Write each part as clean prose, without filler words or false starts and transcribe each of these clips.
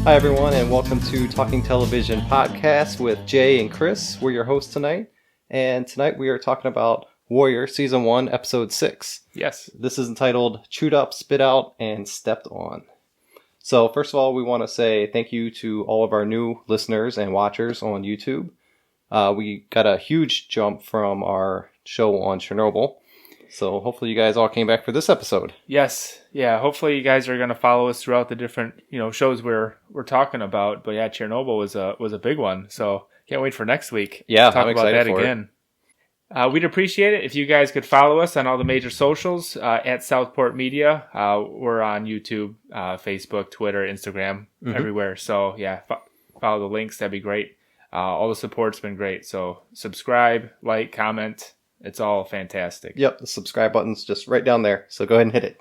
Hi, everyone, and welcome to Talking Television Podcast with Jay and Chris. We're your hosts tonight, and tonight we are talking about Warrior Season 1, Episode 6. Yes. This is entitled Chewed Up, Spit Out, and Stepped On. So, first of all, we want to say thank you to all of our new listeners and watchers on YouTube. We got a huge jump from our show on Chernobyl. So hopefully you guys all came back for this episode. Yes. Yeah. Hopefully you guys are going to follow us throughout the different, shows we're talking about. But yeah, Chernobyl was a big one. So can't wait for next week. Yeah, to talk I'm about excited that for again. We'd appreciate it if you guys could follow us on all the major socials at Southport Media. We're on YouTube, Facebook, Twitter, Instagram, everywhere. So yeah, follow the links. That'd be great. All the support's been great. So subscribe, like, comment. It's all fantastic. Yep, the subscribe button's just right down there, so go ahead and hit it.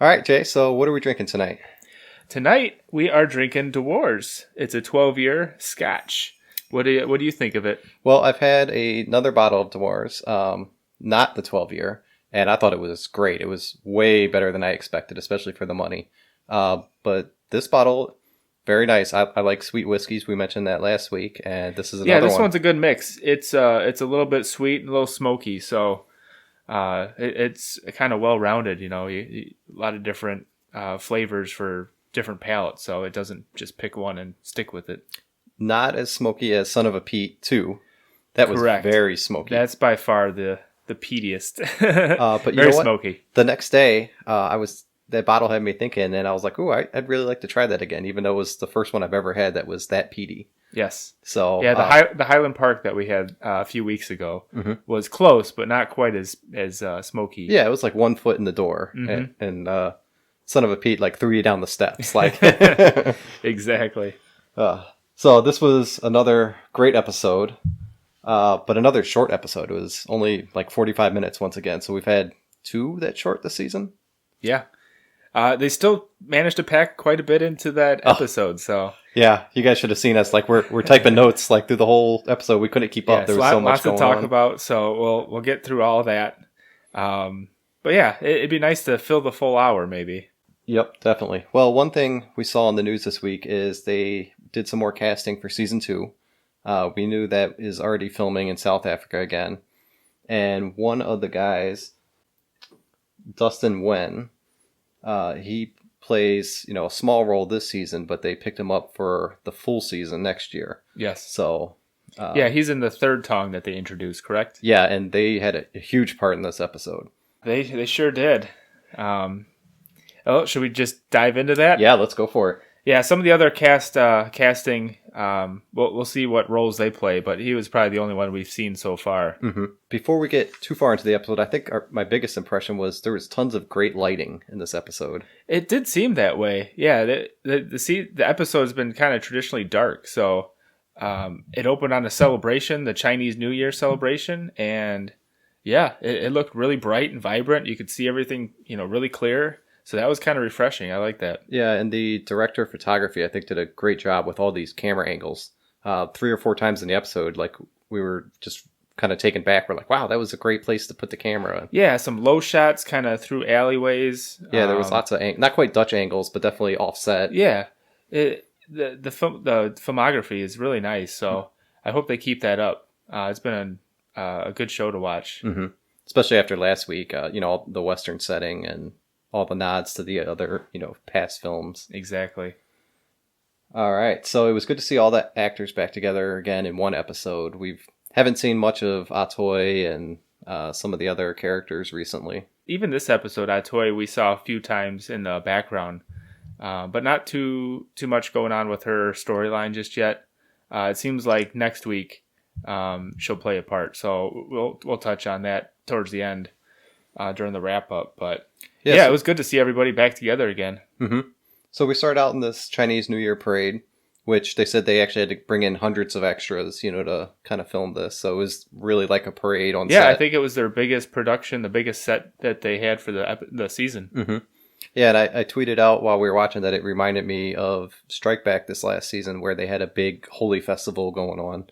All right, Jay, so what are we drinking tonight? Tonight, we are drinking Tong Wars. It's a 12-year Scotch. What do you think of it? Well, I've had another bottle of Tong Wars, not the 12-year, and I thought it was great. It was way better than I expected, especially for the money. But this bottle... very nice. I like sweet whiskeys. We mentioned that last week, and this is another one. Yeah, this one's a good mix. It's a little bit sweet and a little smoky, so it's kind of well-rounded. A lot of different flavors for different palates, so it doesn't just pick one and stick with it. Not as smoky as Son of a Pete 2. That was Correct. Very smoky. That's by far the peatiest. But very smoky. The next day, that bottle had me thinking, and I was like, "Ooh, I'd really like to try that again," even though it was the first one I've ever had that was that peaty. Yes. So yeah, the Highland Park that we had a few weeks ago was close, but not quite as smoky. Yeah, it was like 1 foot in the door, and Son of a Pete like threw you down the steps, like exactly. So this was another great episode, but another short episode. It was only like 45 minutes once again. So we've had 2 that short this season. Yeah. They still managed to pack quite a bit into that episode, so... Yeah, you guys should have seen us. Like, we're typing notes, like, through the whole episode. We couldn't keep up. There was so much going on. Lots to talk about, so we'll get through all of that. But yeah, it'd be nice to fill the full hour, maybe. Yep, definitely. Well, one thing we saw in the news this week is they did some more casting for Season 2. We knew that is already filming in South Africa again. And one of the guys, Dustin Wen... he plays, a small role this season, but they picked him up for the full season next year. Yes. So, yeah, he's in the third Tong that they introduced, correct? Yeah, and they had a huge part in this episode. They sure did. Should we just dive into that? Yeah, let's go for it. Yeah, some of the other casting, we'll see what roles they play, but he was probably the only one we've seen so far. Mm-hmm. Before we get too far into the episode, I think my biggest impression was there was tons of great lighting in this episode. It did seem that way. Yeah, the episode's been kind of traditionally dark, so it opened on a celebration, the Chinese New Year celebration, and yeah, it looked really bright and vibrant. You could see everything, really clear. So that was kind of refreshing. I like that. Yeah, and the director of photography, I think, did a great job with all these camera angles. 3 or 4 times in the episode, like, we were just kind of taken back. We're like, wow, that was a great place to put the camera. Yeah, some low shots kind of through alleyways. Yeah, there was lots of, not quite Dutch angles, but definitely offset. Yeah, the filmography is really nice, so I hope they keep that up. It's been a good show to watch. Mm-hmm. Especially after last week, the Western setting and all the nods to the other, past films. Exactly. All right. So it was good to see all the actors back together again in one episode. Haven't seen much of Atoy and some of the other characters recently. Even this episode, Atoy, we saw a few times in the background, but not too much going on with her storyline just yet. It seems like next week she'll play a part. So we'll touch on that towards the end during the wrap up. But it was good to see everybody back together again. Mm-hmm. So we start out in this Chinese New Year parade, which they said they actually had to bring in hundreds of extras, to kind of film this. So it was really like a parade on set. Yeah, I think it was their biggest production, the biggest set that they had for the season. Mm-hmm. Yeah, and I tweeted out while we were watching that it reminded me of Strike Back this last season where they had a big holy festival going on.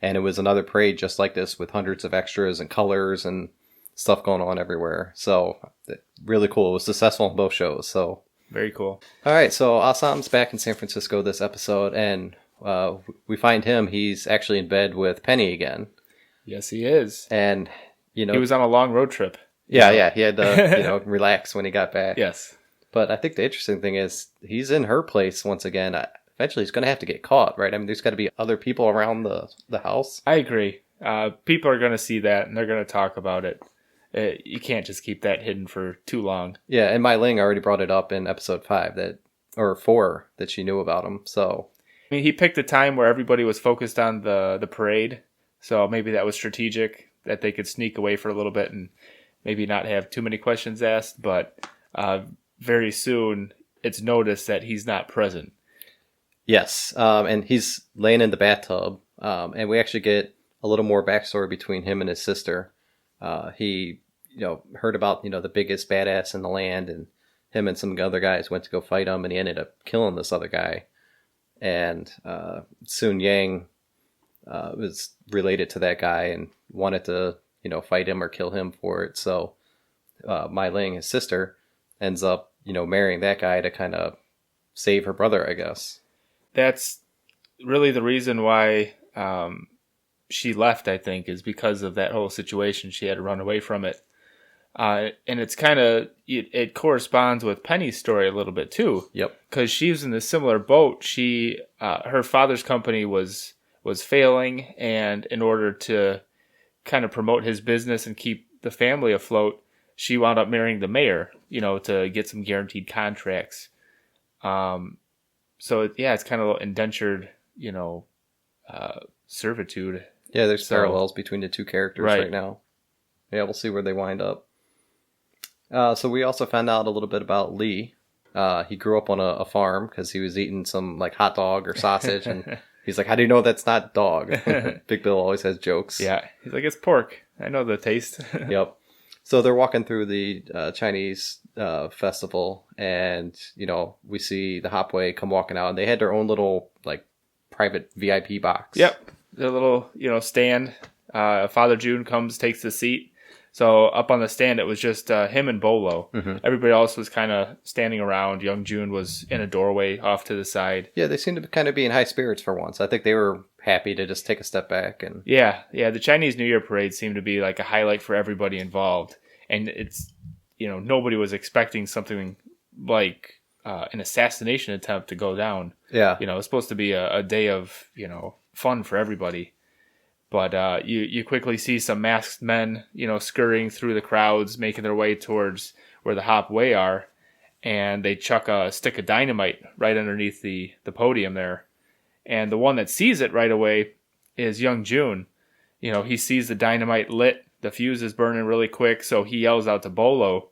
And it was another parade just like this with hundreds of extras and colors and stuff going on everywhere. So really cool. It was successful in both shows. So Very cool. All right, so Asam's back in San Francisco this episode, and we find him. He's actually in bed with Penny again. Yes, he is. And, he was on a long road trip. Yeah, he had to, relax when he got back. Yes. But I think the interesting thing is he's in her place once again. Eventually, he's going to have to get caught, right? I mean, there's got to be other people around the house. I agree. People are going to see that, and they're going to talk about it. You can't just keep that hidden for too long. Yeah, and Mai Ling already brought it up in episode 4 that she knew about him. So, I mean, he picked a time where everybody was focused on the parade, so maybe that was strategic, that they could sneak away for a little bit and maybe not have too many questions asked. But very soon, it's noticed that he's not present. Yes, and he's laying in the bathtub, and we actually get a little more backstory between him and his sister. He heard about, the biggest badass in the land, and him and some other guys went to go fight him, and he ended up killing this other guy. And Sun Yang was related to that guy and wanted to, fight him or kill him for it. So Mai Ling, his sister, ends up, marrying that guy to kind of save her brother, I guess. That's really the reason why she left, I think, is because of that whole situation. She had to run away from it. And it's kind of, it corresponds with Penny's story a little bit too. Yep. Because she was in a similar boat. She, her father's company was failing, and in order to kind of promote his business and keep the family afloat, she wound up marrying the mayor, to get some guaranteed contracts. So it's kind of indentured, servitude. Yeah, there's parallels between the two characters right now. Yeah, we'll see where they wind up. So we also found out a little bit about Lee. He grew up on a farm because he was eating some hot dog or sausage, and he's like, "How do you know that's not dog?" Big Bill always has jokes. Yeah, he's like, "It's pork. I know the taste." Yep. So they're walking through the Chinese festival, and we see the Hopway come walking out, and they had their own little private VIP box. Yep, the little stand. Father June comes, takes the seat. So up on the stand, it was just him and Bolo. Mm-hmm. Everybody else was kind of standing around. Young June was in a doorway off to the side. Yeah, they seemed to kind of be in high spirits for once. I think they were happy to just take a step back. And yeah. The Chinese New Year parade seemed to be like a highlight for everybody involved. And it's, nobody was expecting something like an assassination attempt to go down. Yeah. It was supposed to be a day of, fun for everybody. But you quickly see some masked men, scurrying through the crowds, making their way towards where the Hopway are, and they chuck a stick of dynamite right underneath the podium there. And the one that sees it right away is young June. He sees the dynamite lit, the fuse is burning really quick, so he yells out to Bolo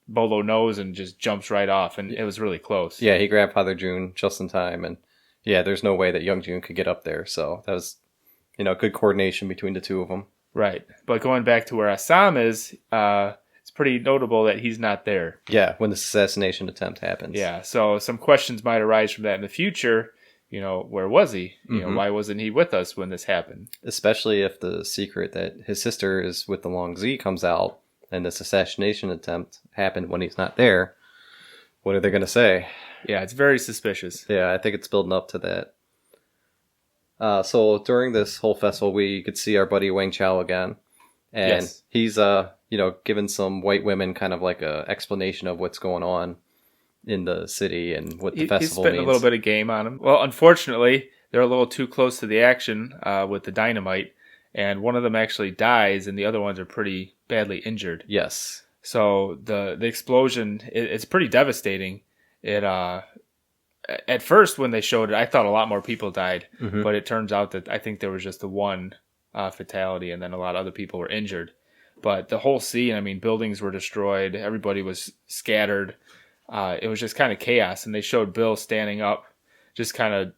Bolo knows and just jumps right off, and it was really close. Yeah, he grabbed Father June just in time, and yeah, there's no way that young June could get up there. So that was, good coordination between the two of them. Right. But going back to where Assam is, it's pretty notable that he's not there. Yeah, when this assassination attempt happens. Yeah, so some questions might arise from that in the future. Where was he? Why wasn't he with us when this happened? Especially if the secret that his sister is with the Long Z comes out and this assassination attempt happened when he's not there. What are they going to say? Yeah, it's very suspicious. Yeah, I think it's building up to that. So during this whole festival, we could see our buddy Wang Chao again. And yes. He's, giving some white women kind of like a explanation of what's going on in the city and what the festival means. He's spitting a little bit of game on them. Well, unfortunately, they're a little too close to the action with the dynamite. And one of them actually dies, and the other ones are pretty badly injured. Yes. So the explosion, it's pretty devastating. It at first when they showed it, I thought a lot more people died, but it turns out that I think there was just the one fatality, and then a lot of other people were injured. But the whole scene, buildings were destroyed, everybody was scattered. It was just kind of chaos, and they showed Bill standing up, just kind of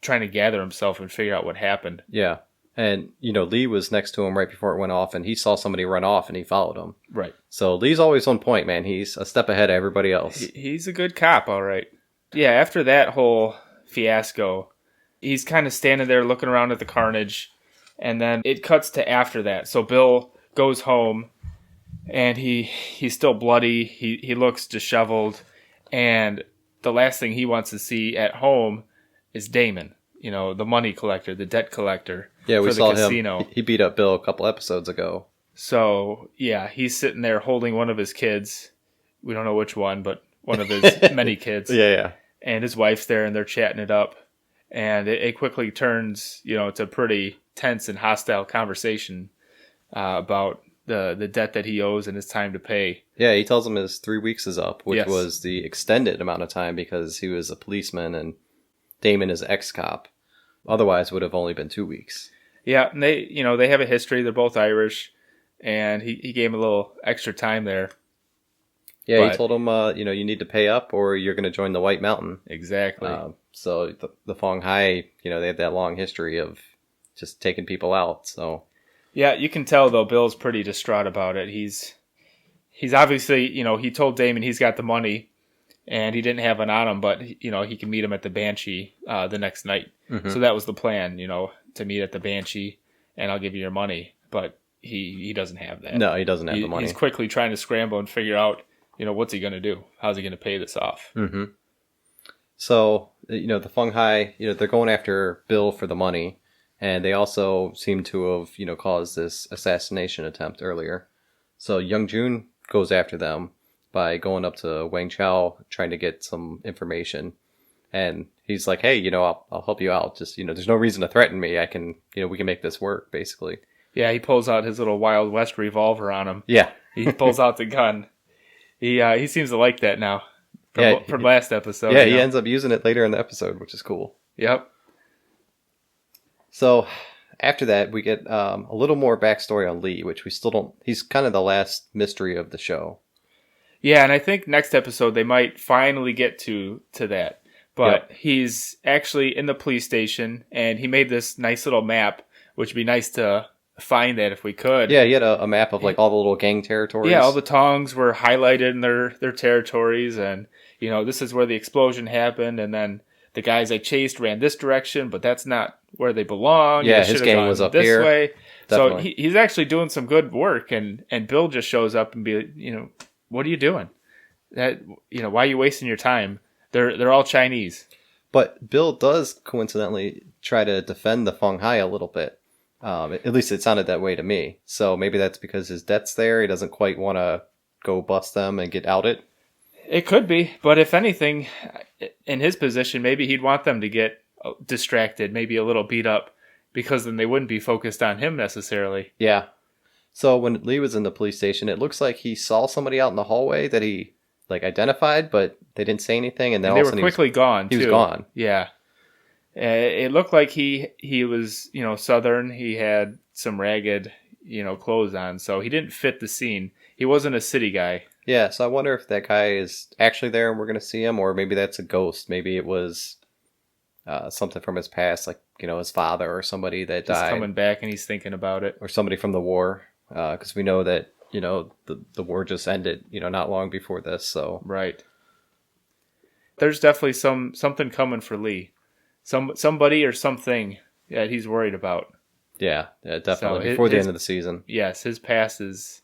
trying to gather himself and figure out what happened. Yeah. And, Lee was next to him right before it went off, and he saw somebody run off, and he followed him. Right. So Lee's always on point, man. He's a step ahead of everybody else. He's a good cop, all right. Yeah, after that whole fiasco, he's kind of standing there looking around at the carnage, and then it cuts to after that. So Bill goes home, and he's still bloody. He looks disheveled, and the last thing he wants to see at home is Damon, the money collector, the debt collector. Yeah, we for the saw casino. him. He beat up Bill a couple episodes ago. So yeah, he's sitting there holding one of his kids. We don't know which one, but one of his many kids. Yeah. And his wife's there, and they're chatting it up. And it quickly turns, to a pretty tense and hostile conversation about the debt that he owes and his time to pay. Yeah, he tells him his 3 weeks is up, which Yes. was the extended amount of time because he was a policeman and Damon is ex-cop. Otherwise, would have only been 2 weeks. Yeah, and they have a history. They're both Irish, and he gave him a little extra time there. Yeah, he told him, you need to pay up or you're going to join the White Mountain. Exactly. So the Fong Hai, they have that long history of just taking people out. So yeah, you can tell though Bill's pretty distraught about it. He's obviously, he told Damon he's got the money, and he didn't have it on him, but he can meet him at the Banshee the next night. Mm-hmm. So that was the plan, to meet at the Banshee, and I'll give you your money. But he doesn't have that. No, he doesn't have the money. He's quickly trying to scramble and figure out, what's he going to do? How's he going to pay this off? Mm-hmm. So, the Feng Hai, they're going after Bill for the money, and they also seem to have, caused this assassination attempt earlier. So Young Jun goes after them by going up to Wang Chao, trying to get some information. And he's like, hey, I'll help you out. Just, there's no reason to threaten me. I can, we can make this work, basically. Yeah, he pulls out his little Wild West revolver on him. Yeah. He pulls out the gun. He seems to like that now. From last episode. Yeah, he ends up using it later in the episode, which is cool. Yep. So after that, we get a little more backstory on Lee, which we still don't... He's kind of the last mystery of the show. Yeah, and I think next episode they might finally get to that. But He's actually in the police station, and he made this nice little map, which would be nice to find that if we could. Yeah, he had a map of all the little gang territories. Yeah, all the Tongs were highlighted in their territories, and this is where the explosion happened, and then the guys I chased ran this direction, but that's not where they belong. Yeah, his gang was up this here. Way. Definitely. So he's actually doing some good work, and Bill just shows up and what are you doing? Why are you wasting your time? They're all Chinese. But Bill does coincidentally try to defend the Feng Hai a little bit. At least it sounded that way to me. So maybe that's because his debt's there. He doesn't quite want to go bust them and get outed. It could be, but if anything, in his position, maybe he'd want them to get distracted, maybe a little beat up, because then they wouldn't be focused on him necessarily. Yeah. So when Lee was in the police station, it looks like he saw somebody out in the hallway that he identified, but they didn't say anything, and then they were quickly gone. He was gone. Yeah. It looked like he was, Southern. He had some ragged, clothes on, so he didn't fit the scene. He wasn't a city guy. Yeah, so I wonder if that guy is actually there and we're going to see him, or maybe that's a ghost. Maybe it was something from his past, like, his father or somebody that died. He's coming back and he's thinking about it. Or somebody from the war, because we know that, the war just ended, not long before this, so... Right. There's definitely something coming for Lee. Somebody or something that he's worried about. Yeah, definitely. So before the end of the season. Yes, his past is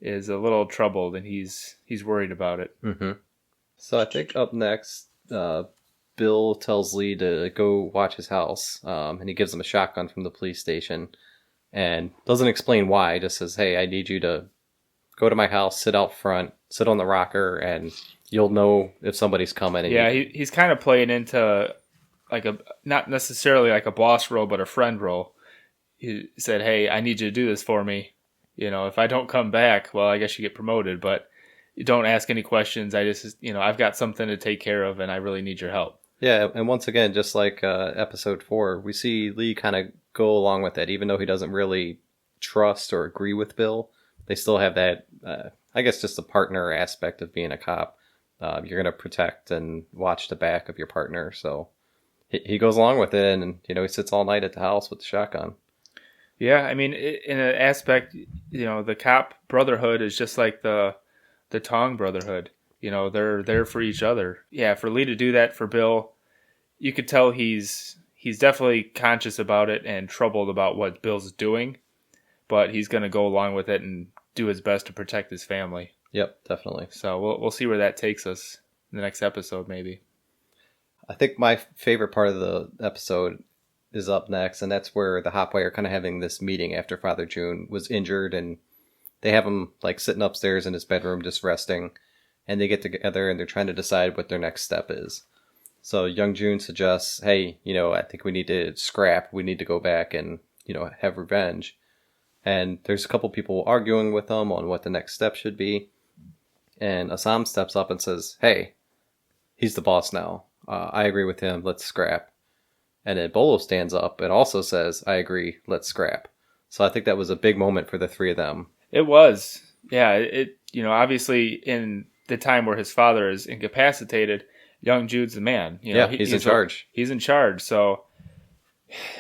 a little troubled, and he's worried about it. Mm-hmm. So I think up next, Bill tells Lee to go watch his house, and he gives him a shotgun from the police station, and doesn't explain why. Just says, "Hey, I need you to go to my house, sit out front, sit on the rocker, and you'll know if somebody's coming." And yeah, he's kind of playing into not necessarily like a boss role, but a friend role. He said, "Hey, I need you to do this for me. If I don't come back, well, I guess you get promoted, but you don't ask any questions. I just, I've got something to take care of, and I really need your help." Yeah, and once again, just like episode 4, we see Lee kind of go along with it, even though he doesn't really trust or agree with Bill. They still have that, I guess, just the partner aspect of being a cop. You're going to protect and watch the back of your partner, so he goes along with it, and he sits all night at the house with the shotgun. Yeah, I mean, in an aspect, the cop brotherhood is just like the Tong brotherhood. They're there for each other. Yeah, for Lee to do that for Bill, you could tell he's definitely conscious about it and troubled about what Bill's doing, but he's going to go along with it and do his best to protect his family. Yep, definitely. So we'll see where that takes us in the next episode, maybe. I think my favorite part of the episode is up next, and that's where the Hopway are kind of having this meeting after Father June was injured, and they have him like sitting upstairs in his bedroom just resting, and they get together and they're trying to decide what their next step is. So young June suggests, hey, I think we need to scrap. We need to go back and, have revenge. And there's a couple people arguing with him on what the next step should be. And Assam steps up and says, hey, he's the boss now. I agree with him. Let's scrap. And then Bolo stands up and also says, I agree. Let's scrap. So I think that was a big moment for the three of them. It was. Yeah. Obviously in the time where his father is incapacitated, young Jude's the man. He's in charge. He's in charge. So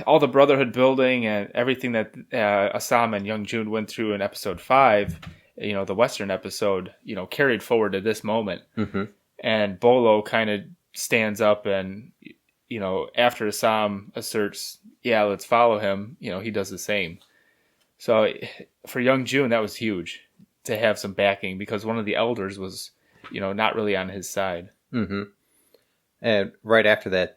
all the brotherhood building and everything that Assam and young Jude went through in episode 5, the Western episode, carried forward to this moment. Mm-hmm. And Bolo kind of stands up and, after Assam asserts, yeah, let's follow him, he does the same. So for young June, that was huge to have some backing because one of the elders was, not really on his side. Mm-hmm. And right after that,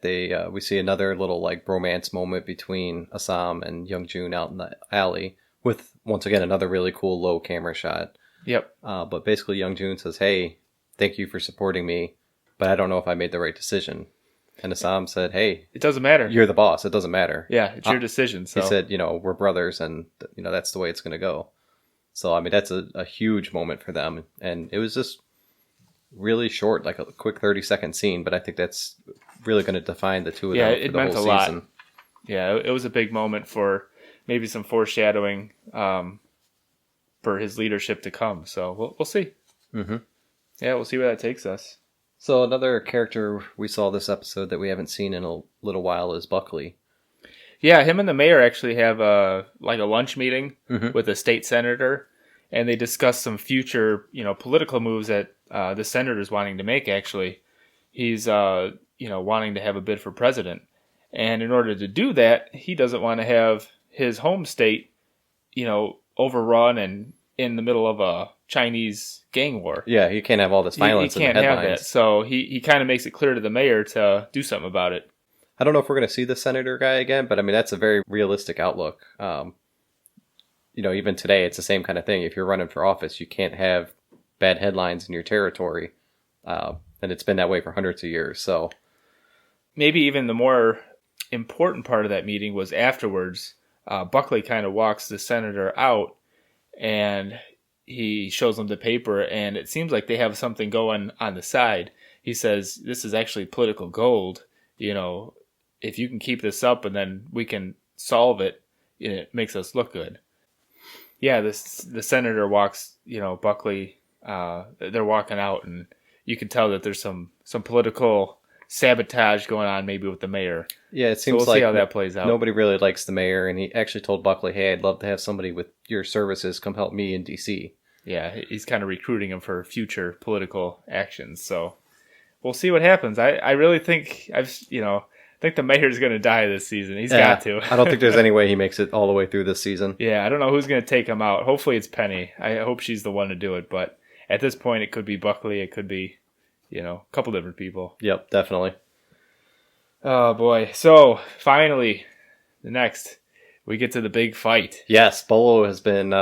we see another little like bromance moment between Assam and young June out in the alley with, once again, another really cool low camera shot. Yep. But basically young June says, hey, thank you for supporting me, but I don't know if I made the right decision. And Assam said, hey, it doesn't matter. You're the boss. It doesn't matter. Yeah, it's your decision. So he said, we're brothers and, that's the way it's going to go. So, I mean, that's a huge moment for them. And it was just really short, like a quick 30-second scene, but I think that's really going to define the two of them for the whole season. Lot. Yeah, it was a big moment for maybe some foreshadowing for his leadership to come. So we'll see. Mm-hmm. Yeah, we'll see where that takes us. So another character we saw this episode that we haven't seen in a little while is Buckley. Yeah, him and the mayor actually have a lunch meeting with a state senator, and they discuss some future, political moves that the senator's wanting to make. Actually, he's wanting to have a bid for president, and in order to do that, he doesn't want to have his home state, overrun and in the middle of a Chinese gang war. Yeah, you can't have all this violence in the headlines. He can't have that. So he kind of makes it clear to the mayor to do something about it. I don't know if we're going to see the senator guy again, but I mean, that's a very realistic outlook. Even today, it's the same kind of thing. If you're running for office, you can't have bad headlines in your territory. And it's been that way for hundreds of years. So maybe even the more important part of that meeting was afterwards. Buckley kind of walks the senator out and he shows them the paper, and it seems like they have something going on the side. He says, this is actually political gold. If you can keep this up and then we can solve it, it makes us look good. Yeah, the senator walks, Buckley, they're walking out, and you can tell that there's some political sabotage going on maybe with the mayor. Yeah, it seems we'll see how that plays out. Nobody really likes the mayor, and he actually told Buckley, hey, I'd love to have somebody with your services come help me in D.C. Yeah, he's kind of recruiting him for future political actions. So we'll see what happens. I really think I think the mayor's going to die this season. He's got to. I don't think there's any way he makes it all the way through this season. Yeah, I don't know who's going to take him out. Hopefully it's Penny. I hope she's the one to do it. But at this point, it could be Buckley. It could be, a couple different people. Yep, definitely. Oh, boy. So, finally, we get to the big fight. Yes, Bolo has been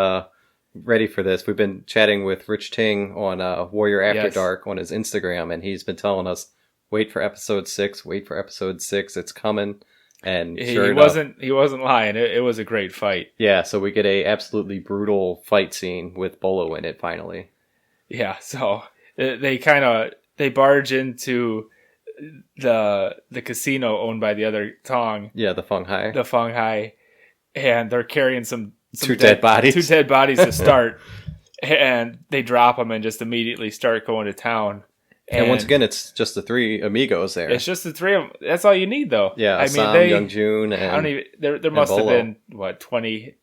ready for this. We've been chatting with Rich Ting on Warrior After Dark on his Instagram, and he's been telling us, wait for episode 6, it's coming. And sure enough, he wasn't lying. It was a great fight. Yeah, so we get a absolutely brutal fight scene with Bolo in it finally. Yeah, so they barge into the casino owned by the other Tong. Yeah, the Feng Hai. And they're carrying some two dead bodies to start. And they drop them and just immediately start going to town. And once again, it's just the three amigos there. It's just the three of them. That's all you need, though. Yeah, Assam, Young June, there must have been, 20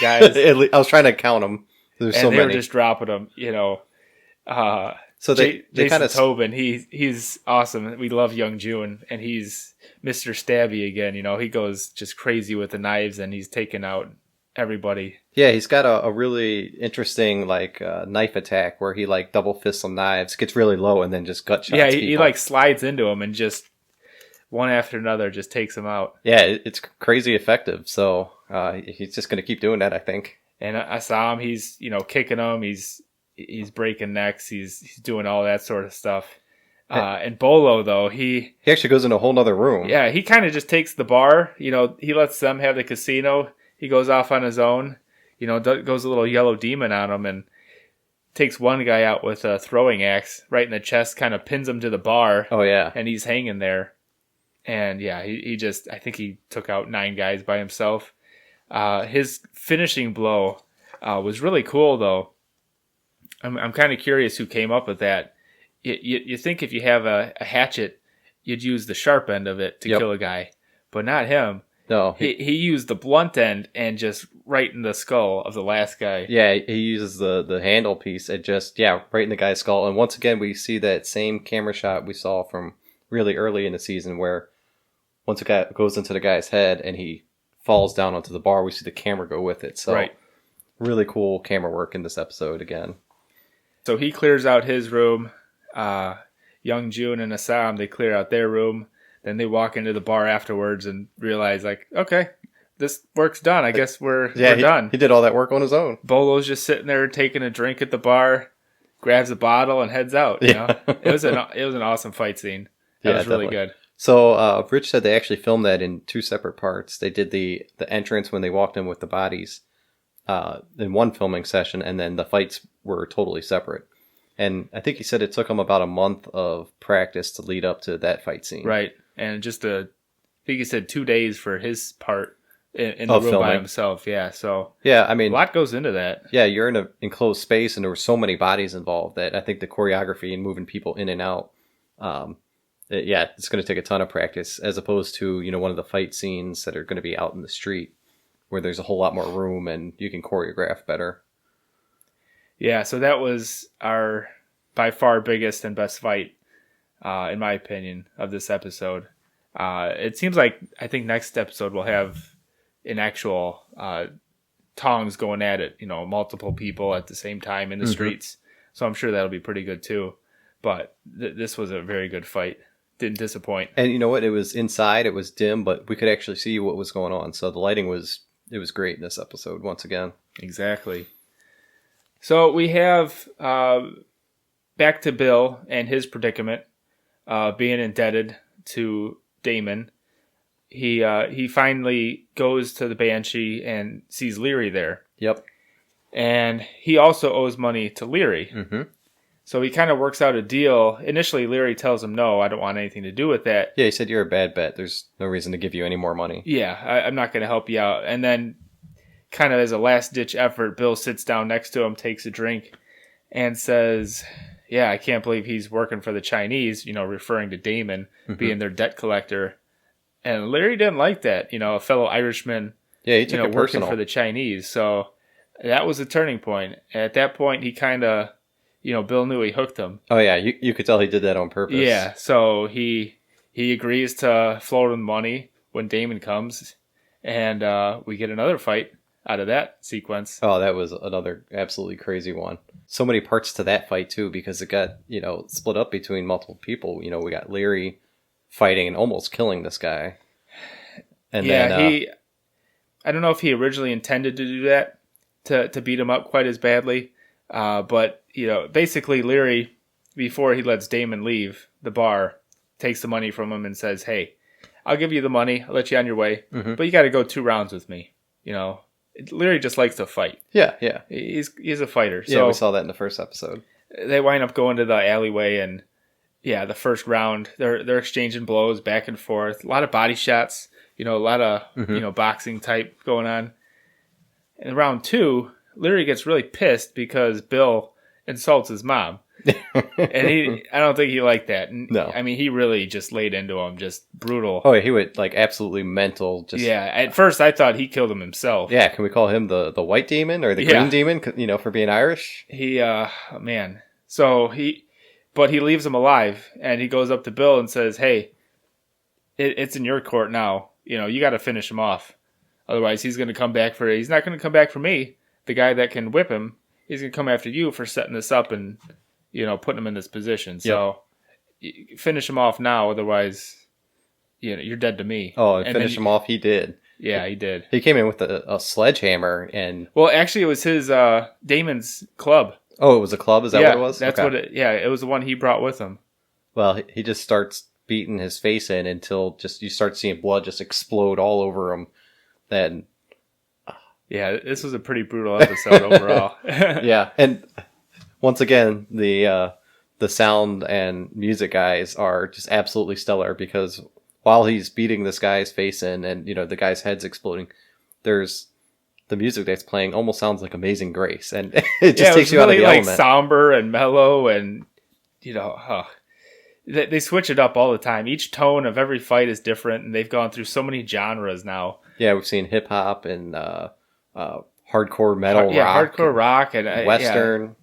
guys? I was trying to count them. There's so many. And they were just dropping them, So they Jason kind of Tobin, he's awesome. We love Young June, and he's Mr. Stabby again. He goes just crazy with the knives, and he's taking out everybody. Yeah, he's got a really interesting like knife attack where he like double fists some knives, gets really low, and then just gut shots. Yeah, people. he like slides into him and just one after another just takes him out. Yeah, it's crazy effective. So he's just going to keep doing that, I think. And I saw him. He's kicking them. He's breaking necks. He's doing all that sort of stuff. And Bolo, though, he actually goes in a whole nother room. Yeah, he kind of just takes the bar. He lets them have the casino. He goes off on his own. Goes a little yellow demon on him and takes one guy out with a throwing axe right in the chest, kind of pins him to the bar. Oh, yeah. And he's hanging there. And, yeah, I think he took out 9 guys by himself. His finishing blow was really cool, though. I'm kind of curious who came up with that. You think if you have a hatchet, you'd use the sharp end of it to kill a guy, but not him. No, he used the blunt end and just right in the skull of the last guy. Yeah, he uses the handle piece and just right in the guy's skull. And once again, we see that same camera shot we saw from really early in the season, where once a guy goes into the guy's head and he falls down onto the bar, we see the camera go with it. So really cool camera work in this episode again. So he clears out his room. Young June and Assam, they clear out their room. Then they walk into the bar afterwards and realize, like, okay, this work's done. I guess we're done. He did all that work on his own. Bolo's just sitting there taking a drink at the bar, grabs a bottle and heads out. It was an awesome fight scene. That was really good. So Rich said they actually filmed that in 2 separate parts. They did the entrance when they walked in with the bodies in one filming session, and then the fights were totally separate. And I think he said it took him about a month of practice to lead up to that fight scene. Right. And just I think he said 2 days for his part in the room filming. by himself. Yeah. So I mean, a lot goes into that. Yeah, you're in an enclosed space, and there were so many bodies involved that I think the choreography and moving people in and out, it's going to take a ton of practice, as opposed to one of the fight scenes that are going to be out in the street, where there's a whole lot more room and you can choreograph better. Yeah, so that was our by far biggest and best fight, in my opinion, of this episode. It seems like I think next episode we'll have an actual tongs going at it, multiple people at the same time in the streets. So I'm sure that'll be pretty good too. But this was a very good fight. Didn't disappoint. And you know what? It was inside. It was dim, but we could actually see what was going on. So the lighting was great in this episode once again. Exactly. So we have back to Bill and his predicament, being indebted to Damon. He finally goes to the Banshee and sees Leary there. Yep. And he also owes money to Leary. Mm-hmm. So he kind of works out a deal. Initially, Leary tells him, no, I don't want anything to do with that. Yeah, he said, you're a bad bet. There's no reason to give you any more money. Yeah, I'm not going to help you out. And then kind of as a last-ditch effort, Bill sits down next to him, takes a drink, and says, yeah, I can't believe he's working for the Chinese, referring to Damon being their debt collector. And Larry didn't like that, a fellow Irishman, he took it working personal for the Chinese. So that was a turning point. At that point, he kind of, Bill knew he hooked him. Oh, yeah, you could tell he did that on purpose. Yeah, so he agrees to float him money when Damon comes, and we get another fight out of that sequence. Oh, that was another absolutely crazy one. So many parts to that fight, too, because it got, split up between multiple people. We got Leary fighting and almost killing this guy. And then, I don't know if he originally intended to do that, to beat him up quite as badly. But, basically Leary, before he lets Damon leave the bar, takes the money from him and says, hey, I'll give you the money. I'll let you on your way. Mm-hmm. But you got to go 2 rounds with me. Leary just likes to fight. Yeah. He's a fighter. Yeah, we saw that in the first episode. They wind up going to the alleyway, and the first round, they're exchanging blows back and forth. A lot of body shots, a lot of, boxing type going on. In round 2, Leary gets really pissed because Bill insults his mom. And I don't think he liked that. No. I mean, he really just laid into him, just brutal. Oh, he went absolutely mental. At first I thought he killed him himself. Yeah, can we call him the white demon or the green demon, for being Irish? Man. So but he leaves him alive, and he goes up to Bill and says, hey, it's in your court now. You got to finish him off. Otherwise, he's going to come back for. He's not going to come back for me, the guy that can whip him. He's going to come after you for setting this up and putting him in this position. So finish him off now. Otherwise, you're dead to me. Oh, and finish him off. He did. Yeah, he did. He came in with a sledgehammer and. Well, actually, it was his Damon's club. Oh, it was a club? Is that what it was? That's what it... Yeah, it was the one he brought with him. Well, he just starts beating his face in until just you start seeing blood just explode all over him. Then... Yeah, this was a pretty brutal episode overall. Yeah, and once again, the sound and music guys are just absolutely stellar because while he's beating this guy's face in and, the guy's head's exploding, there's... The music that's playing almost sounds like Amazing Grace, and it just takes you out of the element. Somber and mellow, and they switch it up all the time. Each tone of every fight is different, and they've gone through so many genres now. Yeah, we've seen hip hop and hardcore metal, hardcore rock and western. Yeah.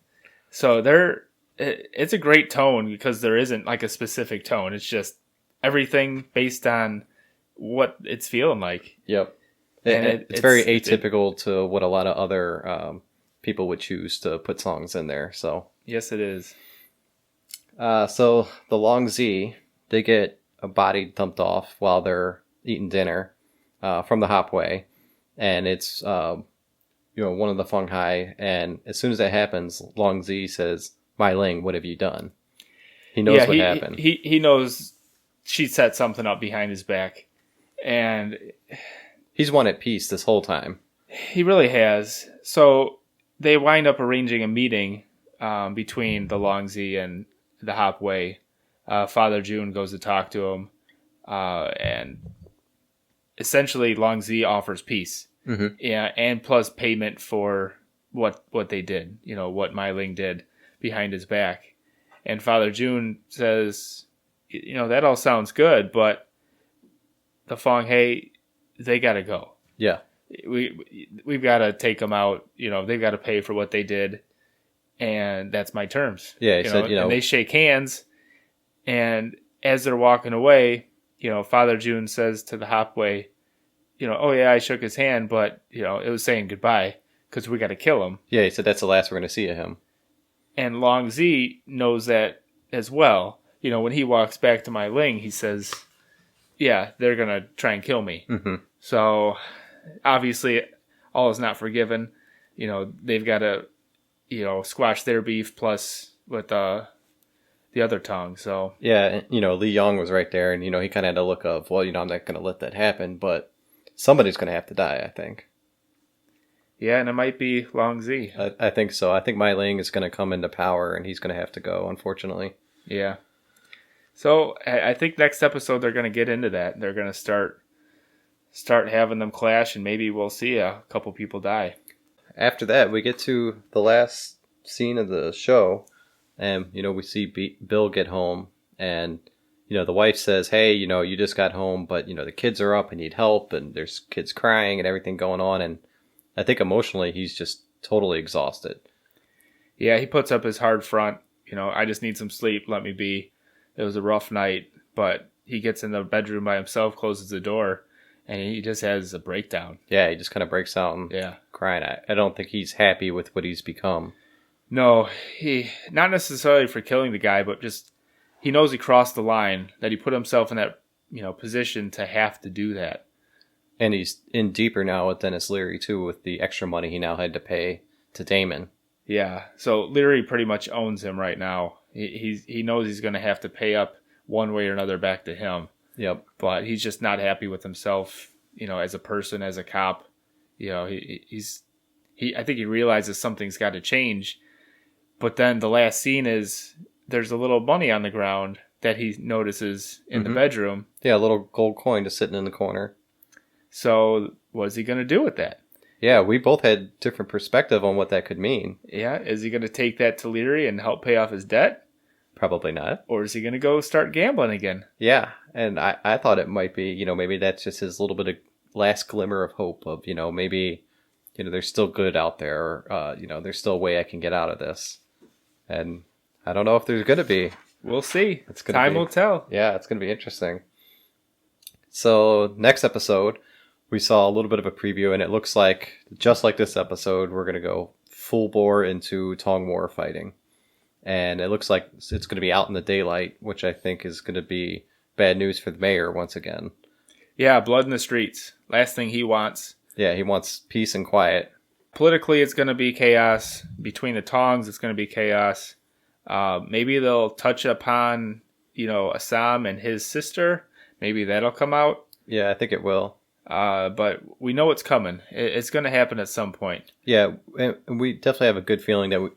So it's a great tone because there isn't like a specific tone. It's just everything based on what it's feeling like. Yep. It's very atypical to what a lot of other people would choose to put songs in there. So yes, it is. So the Long Z, they get a body dumped off while they're eating dinner from the Hopway, and it's one of the Feng Hai. And as soon as that happens, Long Z says, "Mai Ling, what have you done?" He knows what happened. He knows she set something up behind his back, and. He's won at peace this whole time. He really has. So they wind up arranging a meeting between the Long Z and the Hopway. Father June goes to talk to him. And essentially Long Z offers peace. Mm-hmm. Yeah, and plus payment for what they did. What Mai Ling did behind his back. And Father June says, that all sounds good, but the Feng Hai... They got to go. Yeah. We've got to take them out. They've got to pay for what they did. And that's my terms. Yeah, he said, And they shake hands. And as they're walking away, Father June says to the Hopway, oh, yeah, I shook his hand, but, it was saying goodbye because we got to kill him. Yeah, he said that's the last we're going to see of him. And Long Z knows that as well. When he walks back to Mai Ling, he says... Yeah, they're going to try and kill me. Mm-hmm. So, obviously, all is not forgiven. They've got to, squash their beef plus with the other tongue. So yeah, Li Yong was right there, and, he kind of had a look of, well, I'm not going to let that happen, but somebody's going to have to die, I think. Yeah, and it might be Long Z. I think so. I think Mai Ling is going to come into power, and he's going to have to go, unfortunately. Yeah. So I think next episode they're going to get into that. They're going to start having them clash, and maybe we'll see a couple people die. After that, we get to the last scene of the show, and we see Bill get home, and the wife says, "Hey, you just got home, but the kids are up and need help, and there's kids crying and everything going on." And I think emotionally he's just totally exhausted. Yeah, he puts up his hard front. I just need some sleep. Let me be. It was a rough night, but he gets in the bedroom by himself, closes the door, and he just has a breakdown. Yeah, he just kind of breaks out and crying. I don't think he's happy with what he's become. No, he not necessarily for killing the guy, but just he knows he crossed the line, that he put himself in that position to have to do that. And he's in deeper now with Dennis Leary, too, with the extra money he now had to pay to Damon. Yeah, so Leary pretty much owns him right now. He knows he's going to have to pay up one way or another back to him. Yep. But he's just not happy with himself, as a person, as a cop. I think he realizes something's got to change. But then the last scene is there's a little money on the ground that he notices in the bedroom. Yeah, a little gold coin just sitting in the corner. So what's he going to do with that? Yeah, we both had different perspective on what that could mean. Yeah, is he going to take that to Leary and help pay off his debt? Probably not. Or is he going to go start gambling again? Yeah, and I thought it might be, maybe that's just his little bit of last glimmer of hope of, maybe, there's still good out there, or, there's still a way I can get out of this. And I don't know if there's going to be. We'll see. Time will tell. Yeah, it's going to be interesting. So, next episode, we saw a little bit of a preview, and it looks like, just like this episode, we're going to go full bore into Tong War fighting. And it looks like it's going to be out in the daylight, which I think is going to be bad news for the mayor once again. Yeah, blood in the streets. Last thing he wants. Yeah, he wants peace and quiet. Politically, it's going to be chaos. Between the Tongs, it's going to be chaos. Maybe they'll touch upon, Assam and his sister. Maybe that'll come out. Yeah, I think it will. But we know it's coming. It's going to happen at some point. Yeah, and we definitely have a good feeling that,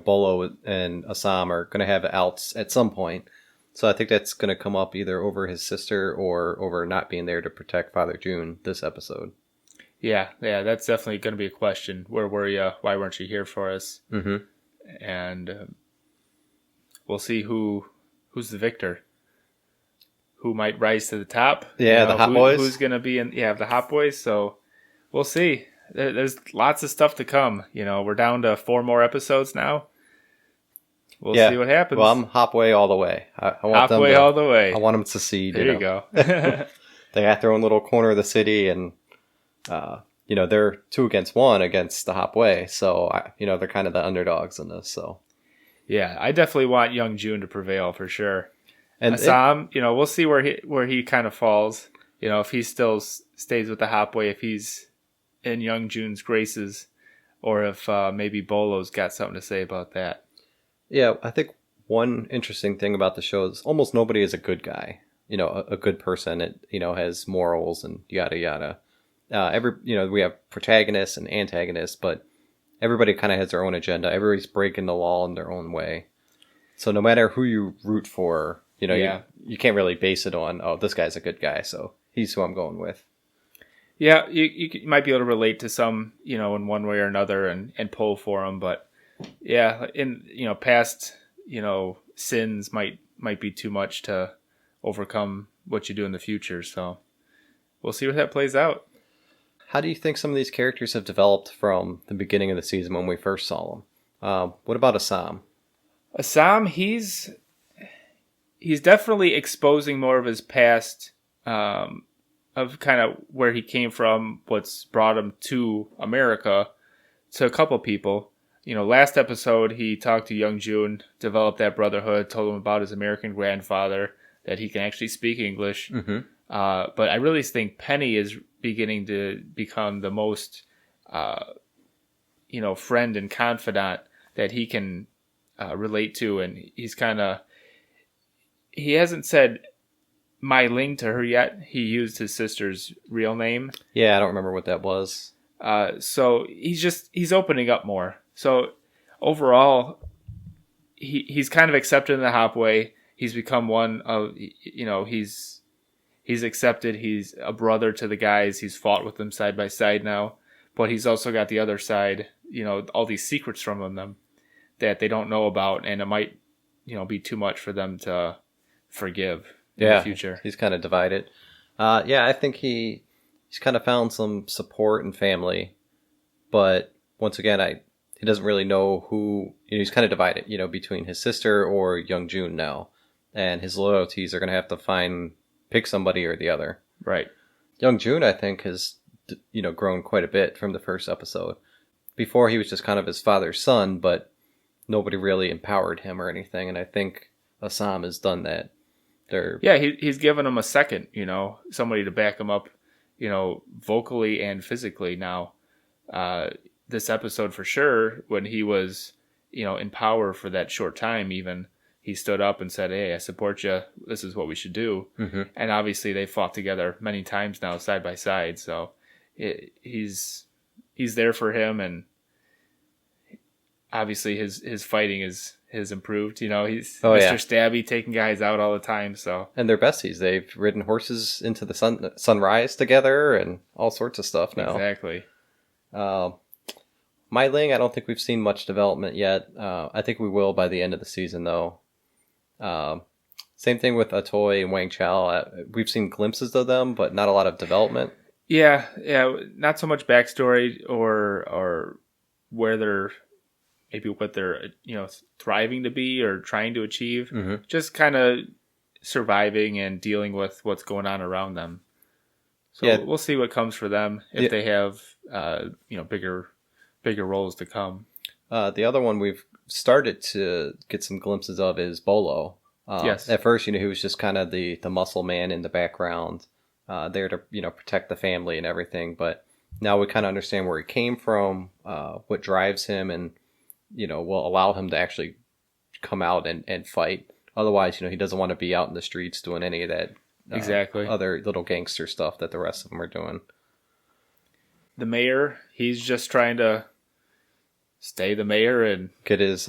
Bolo and Assam are going to have outs at some point. So I think that's going to come up either over his sister or over not being there to protect Father June this episode. Yeah, that's definitely going to be a question. Where were you? Why weren't you here for us? Mm-hmm. And we'll see who's the victor. Who might rise to the top? Yeah, the Hot Boys. Who's going to be in? Yeah, the Hot Boys. So we'll see. There's lots of stuff to come. We're down to 4 more episodes now. We'll see what happens. Well, I'm Hopway all the way. I want Hopway all the way. I want them to succeed. There you go. They got their own little corner of the city, and they're 2 against 1 against the Hopway. So they're kind of the underdogs in this. So yeah, I definitely want Young June to prevail for sure. And Assam, we'll see where he kind of falls. If he still stays with the Hopway, if he's in Young June's graces, or if maybe Bolo's got something to say about that. Yeah, I think one interesting thing about the show is almost nobody is a good guy. A good person. It has morals and yada yada. We have protagonists and antagonists, but everybody kind of has their own agenda. Everybody's breaking the law in their own way. So no matter who you root for, you can't really base it on, oh, this guy's a good guy, so he's who I'm going with. Yeah, you might be able to relate to some, in one way or another and pull for them, but yeah, in past sins might be too much to overcome what you do in the future. So we'll see what that plays out. How do you think some of these characters have developed from the beginning of the season when we first saw them? What about Assam? Assam, he's definitely exposing more of his past, of kind of where he came from, what's brought him to America, to a couple people. Last episode, he talked to Young June, developed that brotherhood, told him about his American grandfather, that he can actually speak English. Mm-hmm. But I really think Penny is beginning to become the most, friend and confidant that he can relate to. And he hasn't said Mai Ling to her yet. He used his sister's real name. Yeah, I don't remember what that was. So he's opening up more. So overall, he's kind of accepted in the Hopway. He's become one of, he's accepted. He's a brother to the guys. He's fought with them side by side now. But he's also got the other side, all these secrets from them that they don't know about. And it might, be too much for them to forgive in the future. He's kind of divided. I think he's kind of found some support and family. But once again, he doesn't really know who, he's kind of divided, between his sister or Young June now. And his loyalties are going to have to pick somebody or the other. Right. Young June, I think, has, grown quite a bit from the first episode. Before, he was just kind of his father's son, but nobody really empowered him or anything. And I think Assam has done that. He's given him a second, somebody to back him up, vocally and physically now. This episode for sure, when he was, in power for that short time even, he stood up and said, hey, I support you. This is what we should do. Mm-hmm. And obviously they fought together many times now side by side. So he's there for him. And obviously his fighting has improved. He's Mr. Stabby taking guys out all the time. So, and they're besties. They've ridden horses into the sunrise together and all sorts of stuff now. Exactly. Mai Ling, I don't think we've seen much development yet. I think we will by the end of the season, though. Same thing with Atoy and Wang Chao. We've seen glimpses of them, but not a lot of development. Yeah, not so much backstory or where they're maybe what they're thriving to be or trying to achieve. Mm-hmm. Just kind of surviving and dealing with what's going on around them. So we'll see what comes for them if they have bigger roles to come. The other one we've started to get some glimpses of is Bolo. Yes. At first, he was just kind of the muscle man in the background, there to protect the family and everything. But now we kind of understand where he came from, what drives him, and will allow him to actually come out and fight. Otherwise, he doesn't want to be out in the streets doing any of that exactly other little gangster stuff that the rest of them are doing. The mayor, he's just trying to stay the mayor and get his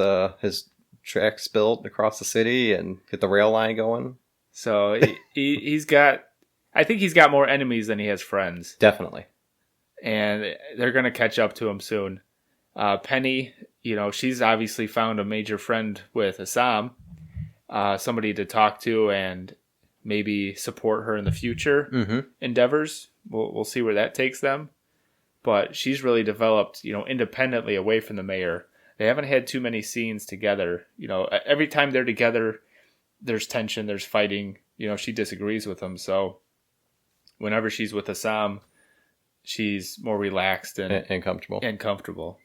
tracks built across the city and get the rail line going. So he's got, I think he's got more enemies than he has friends. Definitely. And they're going to catch up to him soon. Penny, she's obviously found a major friend with Assam, somebody to talk to and maybe support her in the future endeavors. We'll see where that takes them. But she's really developed, independently away from the mayor. They haven't had too many scenes together. Every time they're together, there's tension, there's fighting. She disagrees with him. So whenever she's with Assam, she's more relaxed and comfortable.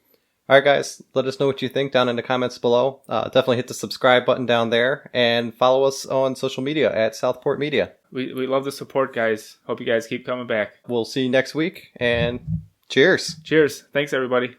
All right, guys, let us know what you think down in the comments below. Definitely hit the subscribe button down there and follow us on social media at Southport Media. We love the support, guys. Hope you guys keep coming back. We'll see you next week, and cheers. Cheers. Thanks, everybody.